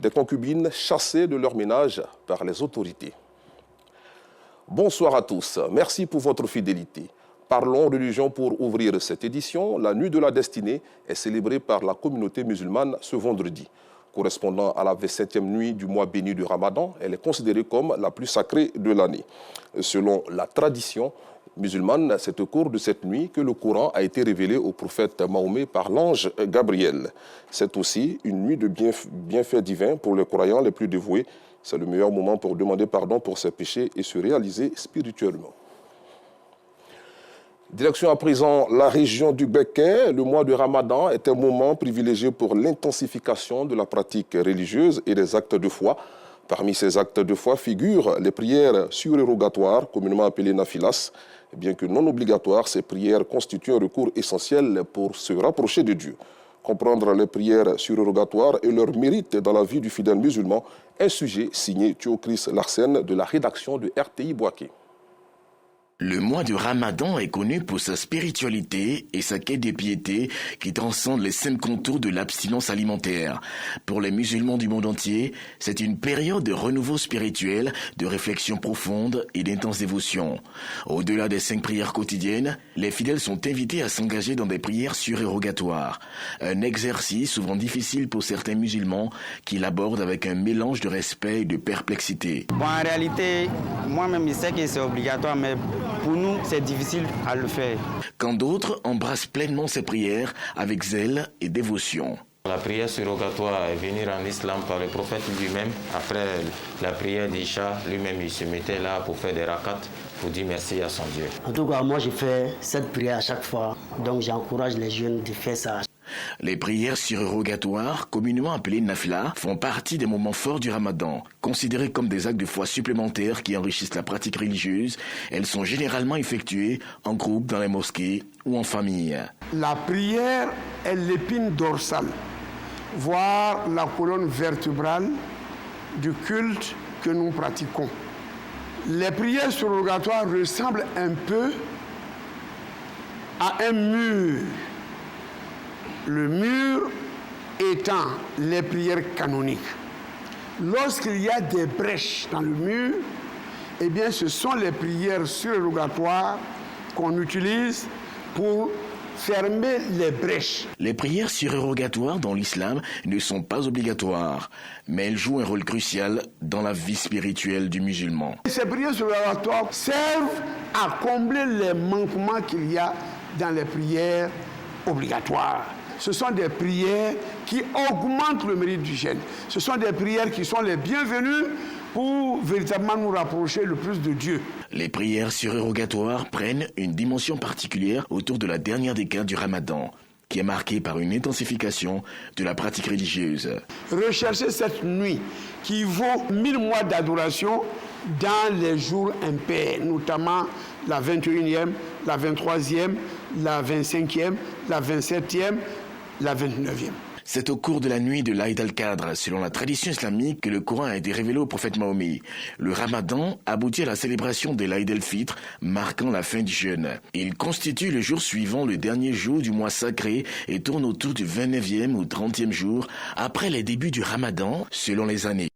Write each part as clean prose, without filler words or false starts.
des concubines chassées de leur ménage par les autorités. Bonsoir à tous, merci pour votre fidélité. Parlons religion pour ouvrir cette édition. La nuit de la destinée est célébrée par la communauté musulmane ce vendredi. Correspondant à la 27e nuit du mois béni du Ramadan, elle est considérée comme la plus sacrée de l'année. Selon la tradition musulmane, c'est au cours de cette nuit que le Coran a été révélé au prophète Mahomet par l'ange Gabriel. C'est aussi une nuit de bienfaits divins pour les croyants les plus dévoués. C'est le meilleur moment pour demander pardon pour ses péchés et se réaliser spirituellement. Direction à présent la région du Békay. Le mois de Ramadan est un moment privilégié pour l'intensification de la pratique religieuse et des actes de foi. Parmi ces actes de foi figurent les prières surérogatoires, communément appelées nafilas. Bien que non obligatoires, ces prières constituent un recours essentiel pour se rapprocher de Dieu. Comprendre les prières surérogatoires et leur mérite dans la vie du fidèle musulman, un sujet signé Théochris Larsen de la rédaction de RTI Boaké. Le mois de Ramadan est connu pour sa spiritualité et sa quête de piété qui transcende les simples contours de l'abstinence alimentaire. Pour les musulmans du monde entier, c'est une période de renouveau spirituel, de réflexion profonde et d'intense dévotion. Au-delà des 5 prières quotidiennes, les fidèles sont invités à s'engager dans des prières surérogatoires. Un exercice souvent difficile pour certains musulmans qui l'abordent avec un mélange de respect et de perplexité. Bon, en réalité, moi-même, je sais que c'est obligatoire, mais pour nous, c'est difficile à le faire. Quand d'autres embrassent pleinement ces prières avec zèle et dévotion. La prière surrogatoire est venue en islam par le prophète lui-même. Après la prière d'Isha, lui-même, il se mettait là pour faire des rakats, pour dire merci à son Dieu. En tout cas, moi, je fais cette prière à chaque fois. Donc, j'encourage les jeunes de faire ça. Les prières surérogatoires, communément appelées nafila, font partie des moments forts du Ramadan. Considérées comme des actes de foi supplémentaires qui enrichissent la pratique religieuse, elles sont généralement effectuées en groupe dans les mosquées ou en famille. La prière est l'épine dorsale, voire la colonne vertébrale du culte que nous pratiquons. Les prières surrogatoires ressemblent un peu à un mur. Le mur étant les prières canoniques. Lorsqu'il y a des brèches dans le mur, eh bien, ce sont les prières surérogatoires qu'on utilise pour fermer les brèches. Les prières surérogatoires dans l'islam ne sont pas obligatoires, mais elles jouent un rôle crucial dans la vie spirituelle du musulman. Ces prières surérogatoires servent à combler les manquements qu'il y a dans les prières obligatoires. Ce sont des prières qui augmentent le mérite du jeûne. Ce sont des prières qui sont les bienvenues pour véritablement nous rapprocher le plus de Dieu. Les prières surérogatoires prennent une dimension particulière autour de la dernière décade du Ramadan, qui est marquée par une intensification de la pratique religieuse. Recherchez cette nuit qui vaut 1000 mois d'adoration dans les jours impairs, notamment la 21e, la 23e, la 25e, la 27e, la 29e. C'est au cours de la nuit de l'Aïd al-Qadr, selon la tradition islamique, que le Coran a été révélé au prophète Mahomet. Le Ramadan aboutit à la célébration de l'Aïd al-Fitr, marquant la fin du jeûne. Il constitue le jour suivant le dernier jour du mois sacré et tourne autour du 29e ou 30e jour, après les débuts du Ramadan, selon les années.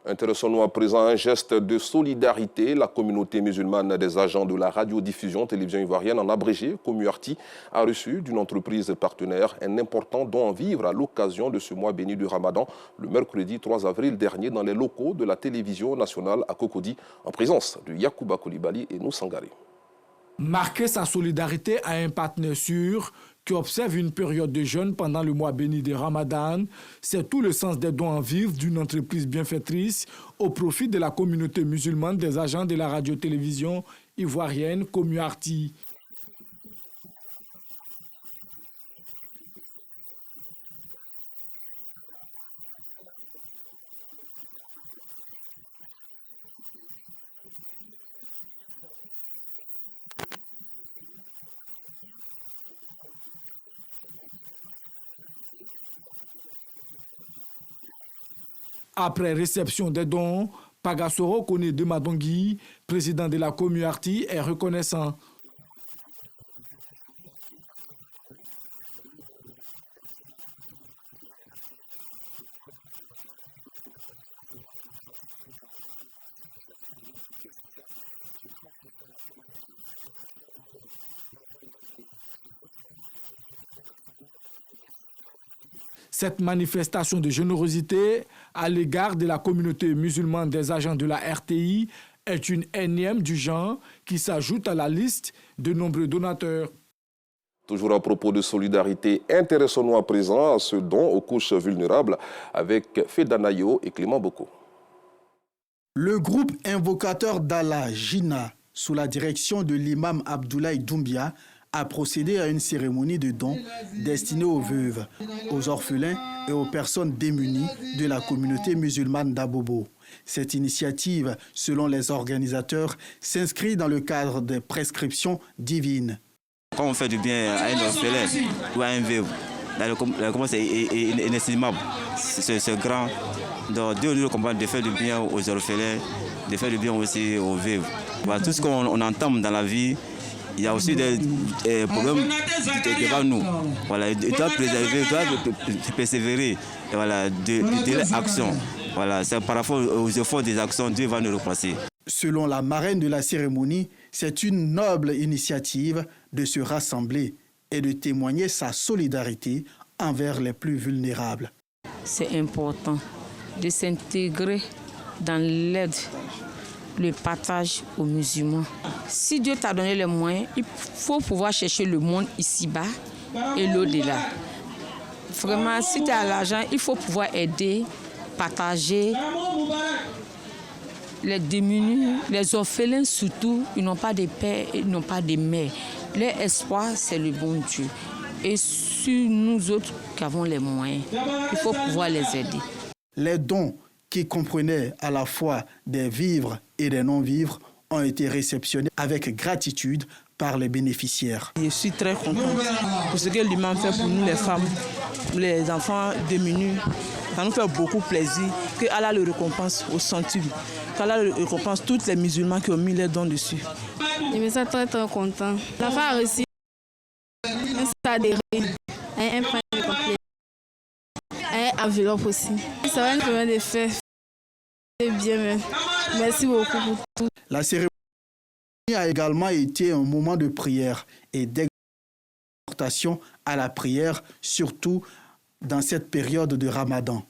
Intéressons-nous à présent à un geste de solidarité. La communauté musulmane des agents de la radiodiffusion télévision ivoirienne, en abrégé, Commuarti, a reçu d'une entreprise partenaire un important don en vivre à l'occasion de ce mois béni du Ramadan, le mercredi 3 avril dernier, dans les locaux de la télévision nationale à Cocody, en présence de Yacouba Koulibaly et Noussangari. Marquer sa solidarité à un partenaire sûr qui observe une période de jeûne pendant le mois béni de Ramadan, c'est tout le sens des dons en vivre d'une entreprise bienfaitrice au profit de la communauté musulmane des agents de la radio-télévision ivoirienne Commuarti. Après réception des dons, Pagasoro Kone de Madongui, président de la Commuarti, est reconnaissant. Cette manifestation de générosité à l'égard de la communauté musulmane des agents de la RTI est une énième du genre qui s'ajoute à la liste de nombreux donateurs. Toujours à propos de solidarité, intéressons-nous à présent à ce don aux couches vulnérables avec Fedanayo et Clément Boko. Le groupe invocateur d'Allah, Jina, sous la direction de l'imam Abdoulaye Doumbia, a procédé à une cérémonie de don destinée aux veuves, aux orphelins et aux personnes démunies de la communauté musulmane d'Abobo. Cette initiative, selon les organisateurs, s'inscrit dans le cadre des prescriptions divines. Quand on fait du bien à un orphelin ou à un veuve, la récompense est inestimable, c'est grand. Donc Dieu nous recommande de faire du bien aux orphelins, de faire du bien aussi aux veuves. Voilà, tout ce qu'on entame dans la vie, il y a aussi des problèmes devant nous. Voilà, il doit préserver, il doit persévérer voilà, de l'action. Voilà, c'est par rapport aux efforts des actions, Dieu va nous replacer. Selon la marraine de la cérémonie, c'est une noble initiative de se rassembler et de témoigner sa solidarité envers les plus vulnérables. C'est important de s'intégrer dans l'aide, le partage aux musulmans. Si Dieu t'a donné les moyens, il faut pouvoir chercher le monde ici-bas et l'au-delà. Vraiment, si tu as l'argent, il faut pouvoir aider, partager. Les démunis, les orphelins surtout, ils n'ont pas de père, ils n'ont pas de mère. Leur espoir, c'est le bon Dieu. Et sur nous autres qui avons les moyens, il faut pouvoir les aider. Les dons qui comprenaient à la fois des vivres et des non-vivres ont été réceptionnés avec gratitude par les bénéficiaires. Je suis très contente pour ce que l'imam fait pour nous les femmes, les enfants démunis. Ça nous fait beaucoup plaisir que Allah le récompense au centuple, qu'Allah le récompense tous les musulmans qui ont mis les dons dessus. Je me sens très content. La femme a reçu un sadéré, un pain de papier, un enveloppe aussi. Ça va nous permettre de faire bien. Merci beaucoup pour tout. La cérémonie a également été un moment de prière et d'exhortation à la prière, surtout dans cette période de Ramadan.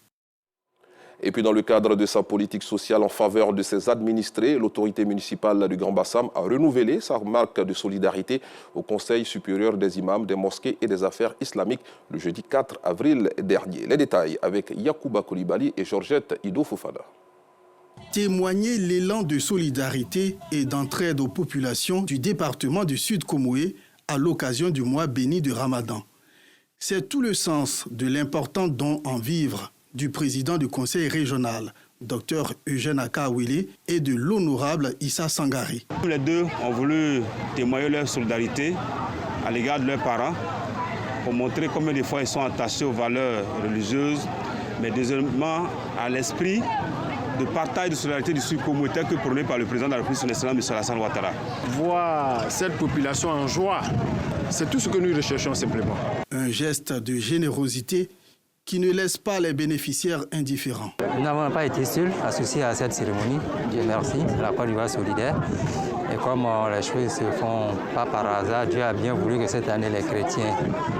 Et puis dans le cadre de sa politique sociale en faveur de ses administrés, l'autorité municipale du Grand Bassam a renouvelé sa marque de solidarité au Conseil supérieur des imams, des mosquées et des affaires islamiques le jeudi 4 avril dernier. Les détails avec Yacouba Koulibaly et Georgette Ido Fofana. Témoigner l'élan de solidarité et d'entraide aux populations du département du Sud Komoé à l'occasion du mois béni de Ramadan. C'est tout le sens de l'important don en vivre du président du conseil régional, Dr Eugène Akawili, et de l'honorable Issa Sangari. Les deux ont voulu témoigner leur solidarité à l'égard de leurs parents pour montrer combien de fois ils sont attachés aux valeurs religieuses, mais deuxièmement à l'esprit de partage de solidarité du Sud Komoé tel que prôné par le président de la République, son Excellence M. Alassane Ouattara. Voir cette population en joie, c'est tout ce que nous recherchons simplement. Un geste de générosité qui ne laisse pas les bénéficiaires indifférents. Nous n'avons pas été seuls associés à cette cérémonie. Dieu merci, c'est la Côte d'Ivoire solidaire. Et comme les choses ne se font pas par hasard, Dieu a bien voulu que cette année les chrétiens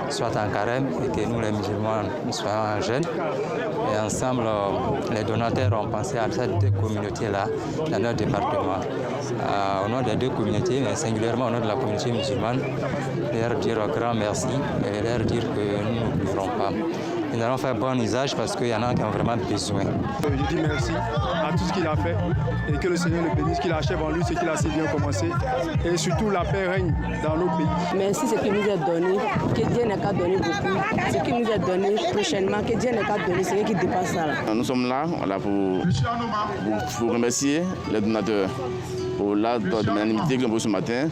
soient en carême et que nous les musulmans nous soyons en jeûne. Et ensemble, les donateurs ont pensé à ces deux communautés-là dans notre département. Au nom des deux communautés, mais singulièrement au nom de la communauté musulmane, leur dire un grand merci et leur dire que nous n'oublierons pas. Nous allons faire bon usage parce qu'il y en a qui ont vraiment besoin. Je dis merci à tout ce qu'il a fait et que le Seigneur le bénisse, qu'il achève en lui ce qu'il a si bien commencé et surtout la paix règne dans nos pays. Merci ce qu'il nous a donné, que Dieu n'a qu'à donner beaucoup. Ce qu'il nous a donné prochainement, que Dieu n'a qu'à donner, c'est qui dépasse ça. Là. Nous sommes là pour remercier les donateurs pour l'acte de magnanimité qu'ils ont ce matin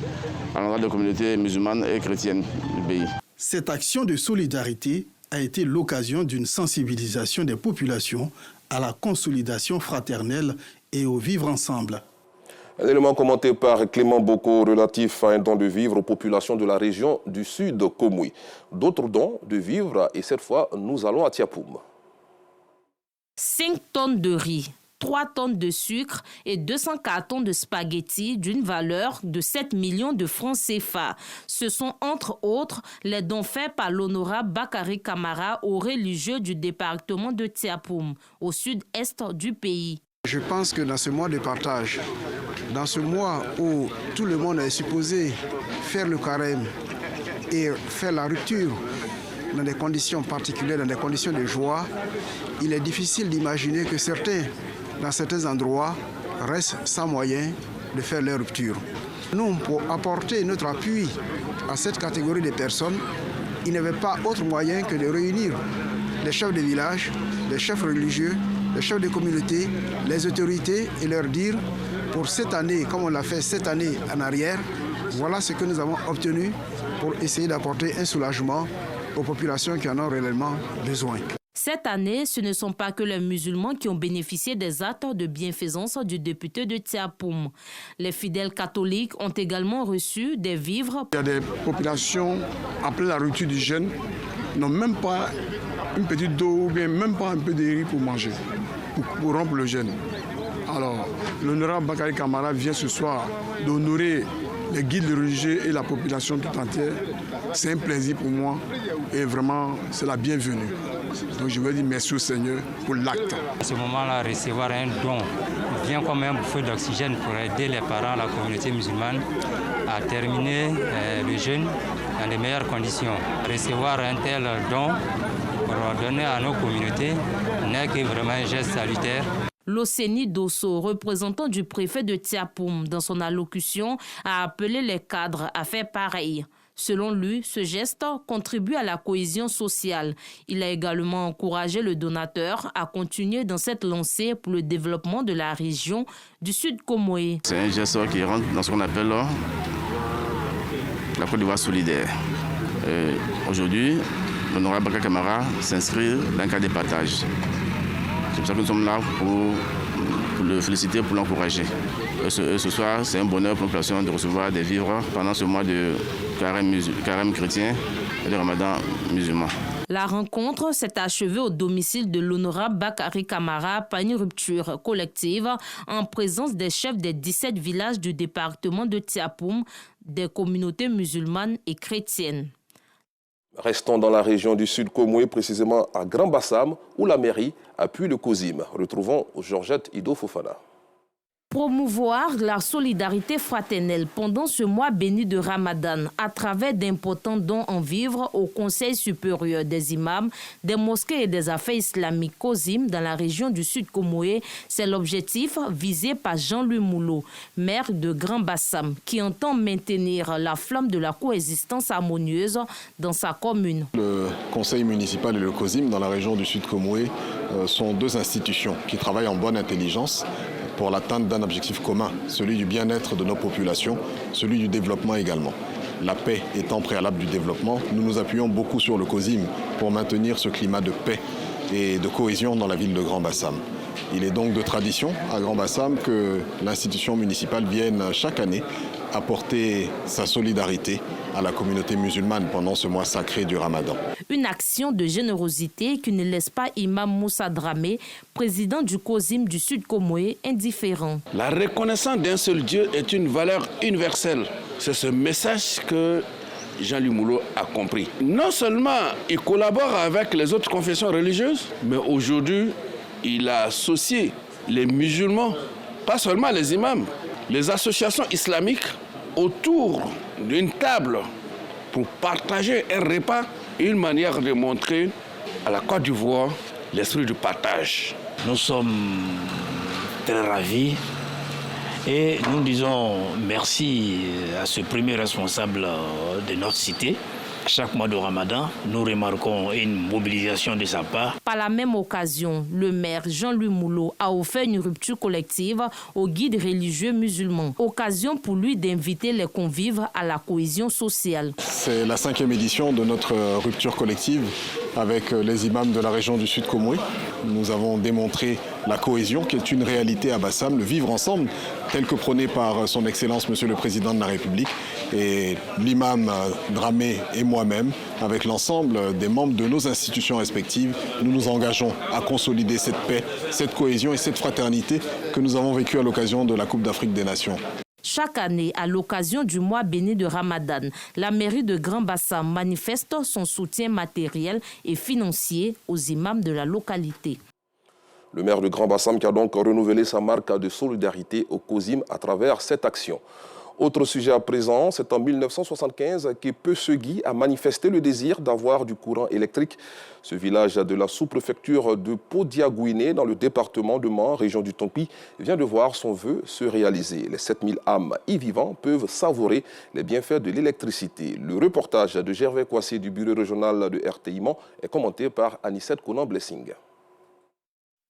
à l'endroit de la communauté musulmane et chrétienne du pays. Cette action de solidarité a été l'occasion d'une sensibilisation des populations à la consolidation fraternelle et au vivre ensemble. Un élément commenté par Clément Boko relatif à un don de vivre aux populations de la région du Sud Komoé. D'autres dons de vivre et cette fois nous allons à Tiapoum. 5 tonnes de riz, 3 tonnes de sucre et 200 cartons de spaghettis d'une valeur de 7 millions de francs CFA. Ce sont entre autres les dons faits par l'honorable Bakary Camara aux religieux du département de Tiapoum, au sud-est du pays. Je pense que dans ce mois de partage, dans ce mois où tout le monde est supposé faire le carême et faire la rupture dans des conditions particulières, dans des conditions de joie, il est difficile d'imaginer que certains, dans certains endroits, restent sans moyen de faire leur rupture. Nous, pour apporter notre appui à cette catégorie de personnes, il n'y avait pas autre moyen que de réunir les chefs de village, les chefs religieux, les chefs de communauté, les autorités et leur dire, pour cette année, comme on l'a fait cette année en arrière, voilà ce que nous avons obtenu pour essayer d'apporter un soulagement aux populations qui en ont réellement besoin. Cette année, ce ne sont pas que les musulmans qui ont bénéficié des actes de bienfaisance du député de Tiapoum. Les fidèles catholiques ont également reçu des vivres. Il y a des populations, après la rupture du jeûne, n'ont même pas une petite d'eau ou bien même pas un peu de riz pour manger, pour rompre le jeûne. Alors, l'honorable Bakary Camara vient ce soir d'honorer les guides religieux et la population tout entière. C'est un plaisir pour moi et vraiment, c'est la bienvenue. Donc je veux dire merci au Seigneur pour l'acte. À ce moment-là, recevoir un don vient comme un bouffée d'oxygène pour aider les parents, la communauté musulmane à terminer le jeûne dans les meilleures conditions. Recevoir un tel don pour donner à nos communautés n'est que vraiment un geste salutaire. Loseni Dosso, représentant du préfet de Tiapoum, dans son allocution, a appelé les cadres à faire pareil. Selon lui, ce geste contribue à la cohésion sociale. Il a également encouragé le donateur à continuer dans cette lancée pour le développement de la région du Sud Comoé. C'est un geste qui rentre dans ce qu'on appelle la Côte d'Ivoire solidaire. Aujourd'hui, l'honorable Bakary Camara s'inscrit dans le cadre des partages. C'est pour ça que nous sommes là pour le féliciter, pour l'encourager. Ce soir, c'est un bonheur pour la population de recevoir des vivres pendant ce mois de carême chrétien et de ramadan musulman. La rencontre s'est achevée au domicile de l'honorable Bakary Camara par une rupture collective en présence des chefs des 17 villages du département de Tiapoum, des communautés musulmanes et chrétiennes. Restons dans la région du Sud Comoé, précisément à Grand Bassam, où la mairie appuie le COSIM. Retrouvons Georgette Ido Fofana. Promouvoir la solidarité fraternelle pendant ce mois béni de Ramadan à travers d'importants dons en vivres au Conseil supérieur des imams, des mosquées et des affaires islamiques COSIM dans la région du Sud Comoé, c'est l'objectif visé par Jean-Louis Moulot, maire de Grand Bassam, qui entend maintenir la flamme de la coexistence harmonieuse dans sa commune. Le Conseil municipal et le COSIM dans la région du Sud Comoé sont deux institutions qui travaillent en bonne intelligence pour l'atteinte d'un objectif commun, celui du bien-être de nos populations, celui du développement également. La paix étant préalable du développement, nous nous appuyons beaucoup sur le COSIM pour maintenir ce climat de paix et de cohésion dans la ville de Grand Bassam. Il est donc de tradition à Grand Bassam que l'institution municipale vienne chaque année apporter sa solidarité à la communauté musulmane pendant ce mois sacré du Ramadan. Une action de générosité qui ne laisse pas Imam Moussa Dramé, président du COSIM du Sud Comoé, indifférent. La reconnaissance d'un seul Dieu est une valeur universelle. C'est ce message que Jean-Louis Moulot a compris. Non seulement il collabore avec les autres confessions religieuses, mais aujourd'hui, il a associé les musulmans, pas seulement les imams, les associations islamiques autour d'une table pour partager un repas, une manière de montrer à la Côte d'Ivoire l'esprit du partage. Nous sommes très ravis et nous disons merci à ce premier responsable de notre cité. Chaque mois de Ramadan, nous remarquons une mobilisation de sa part. Par la même occasion, le maire Jean-Louis Moulot a offert une rupture collective aux guides religieux musulmans. Occasion pour lui d'inviter les convives à la cohésion sociale. C'est la 5e édition de notre rupture collective avec les imams de la région du Sud Comoé. Nous avons démontré la cohésion qui est une réalité à Bassam, le vivre ensemble tel que prôné par son Excellence Monsieur le Président de la République. Et l'imam Dramé et moi-même, avec l'ensemble des membres de nos institutions respectives, nous nous engageons à consolider cette paix, cette cohésion et cette fraternité que nous avons vécue à l'occasion de la Coupe d'Afrique des Nations. Chaque année, à l'occasion du mois béni de Ramadan, la mairie de Grand Bassam manifeste son soutien matériel et financier aux imams de la localité. Le maire de Grand Bassam qui a donc renouvelé sa marque de solidarité au COSIM à travers cette action. Autre sujet à présent, c'est en 1975 que Peussegui a manifesté le désir d'avoir du courant électrique. Ce village de la sous-préfecture de Podiagouiné, dans le département de Mans, région du Tompi, vient de voir son vœu se réaliser. Les 7000 âmes y vivant peuvent savourer les bienfaits de l'électricité. Le reportage de Gervais Kouassi du bureau régional de RTI Mans est commenté par Anissette Conan-Blessing.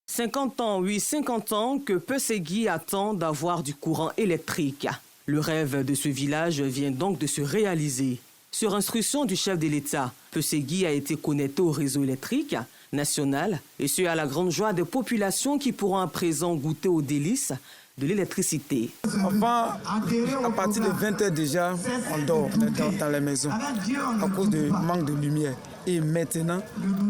50 ans, oui, 50 ans que Peussegui attend d'avoir du courant électrique. Le rêve de ce village vient donc de se réaliser. Sur instruction du chef de l'État, Peussegui a été connecté au réseau électrique national et ce à la grande joie des populations qui pourront à présent goûter aux délices de l'électricité. Avant, à partir de 20h déjà, on dort dans les maisons à cause du manque de lumière. Et maintenant,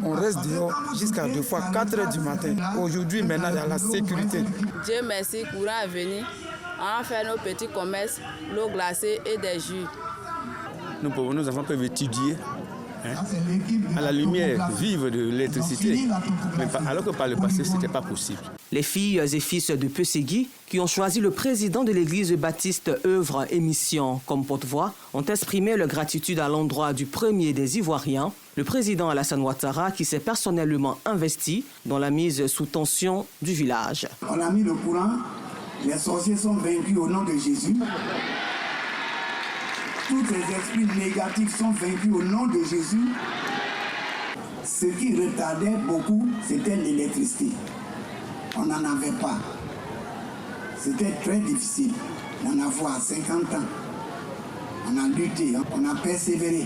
on reste dehors jusqu'à 2 fois 4h du matin. Aujourd'hui, maintenant, il y a la sécurité. Dieu merci, courant est venu. On a fait nos petits commerces, l'eau glacée et des jus. Nos enfants peuvent étudier à la lumière vive de l'électricité, alors que par le passé, ce n'était pas possible. Les filles et fils de Peussegui, qui ont choisi le président de l'église baptiste Œuvre et Mission comme porte-voix, ont exprimé leur gratitude à l'endroit du premier des Ivoiriens, le président Alassane Ouattara, qui s'est personnellement investi dans la mise sous tension du village. On a mis le courant, les sorciers sont vaincus au nom de Jésus. Tous les esprits négatifs sont vaincus au nom de Jésus. Ce qui retardait beaucoup, c'était l'électricité. On n'en avait pas. C'était très difficile d'en avoir 50 ans. On a lutté, on a persévéré.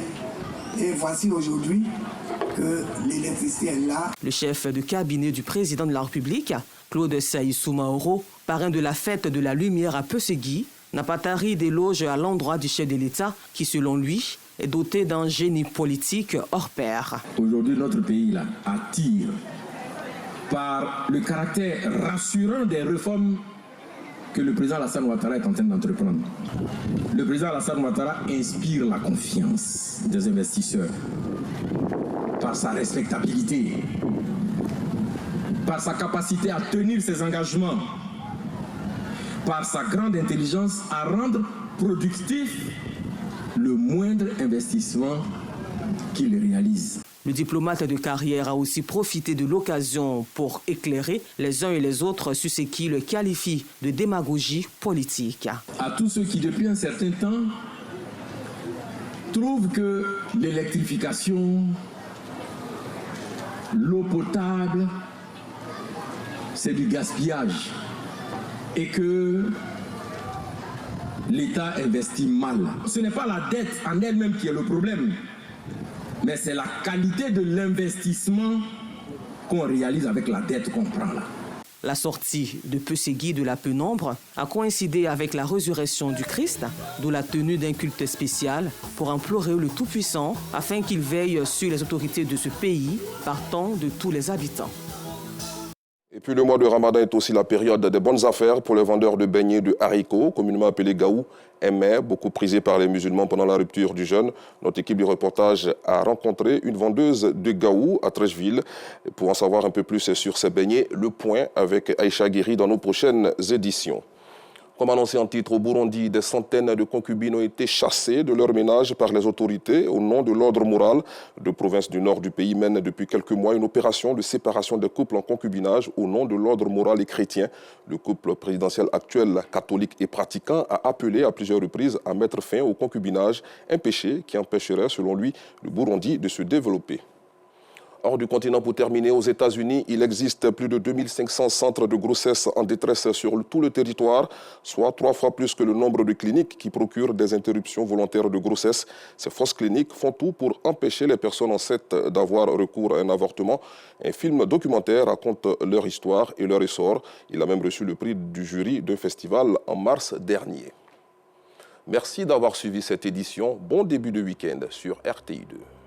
Et voici aujourd'hui que l'électricité est là. Le chef de cabinet du président de la République, Claude Saïssou Maoro, parrain de la fête de la lumière à Peussegui, n'a pas tari d'éloges à l'endroit du chef de l'État qui, selon lui, est doté d'un génie politique hors pair. Aujourd'hui, notre pays là, attire par le caractère rassurant des réformes que le président Alassane Ouattara est en train d'entreprendre. Le président Alassane Ouattara inspire la confiance des investisseurs par sa respectabilité, par sa capacité à tenir ses engagements, par sa grande intelligence à rendre productif le moindre investissement qu'il réalise. Le diplomate de carrière a aussi profité de l'occasion pour éclairer les uns et les autres sur ce qui le qualifie de démagogie politique. À tous ceux qui, depuis un certain temps, trouvent que l'électrification, l'eau potable, c'est du gaspillage et que l'État investit mal. Ce n'est pas la dette en elle-même qui est le problème, mais c'est la qualité de l'investissement qu'on réalise avec la dette qu'on prend là. La sortie de Peussegui de la pénombre a coïncidé avec la résurrection du Christ, d'où la tenue d'un culte spécial pour implorer le Tout-Puissant afin qu'il veille sur les autorités de ce pays, partant de tous les habitants. Et puis le mois de Ramadan est aussi la période des bonnes affaires pour les vendeurs de beignets de haricots, communément appelés gaou, aimés, beaucoup prisés par les musulmans pendant la rupture du jeûne. Notre équipe de reportage a rencontré une vendeuse de gaou à Trècheville. Pour en savoir un peu plus sur ces beignets, le point avec Aïcha Guéry dans nos prochaines éditions. Comme annoncé en titre, au Burundi, des centaines de concubines ont été chassées de leur ménage par les autorités au nom de l'ordre moral. Deux provinces du nord du pays mènent depuis quelques mois une opération de séparation des couples en concubinage au nom de l'ordre moral et chrétien. Le couple présidentiel actuel, catholique et pratiquant, a appelé à plusieurs reprises à mettre fin au concubinage, un péché qui empêcherait, selon lui, le Burundi de se développer. Hors du continent, pour terminer, aux États-Unis, il existe plus de 2500 centres de grossesse en détresse sur tout le territoire, soit 3 fois plus que le nombre de cliniques qui procurent des interruptions volontaires de grossesse. Ces fausses cliniques font tout pour empêcher les personnes enceintes d'avoir recours à un avortement. Un film documentaire raconte leur histoire et leur essor. Il a même reçu le prix du jury d'un festival en mars dernier. Merci d'avoir suivi cette édition. Bon début de week-end sur RTI2.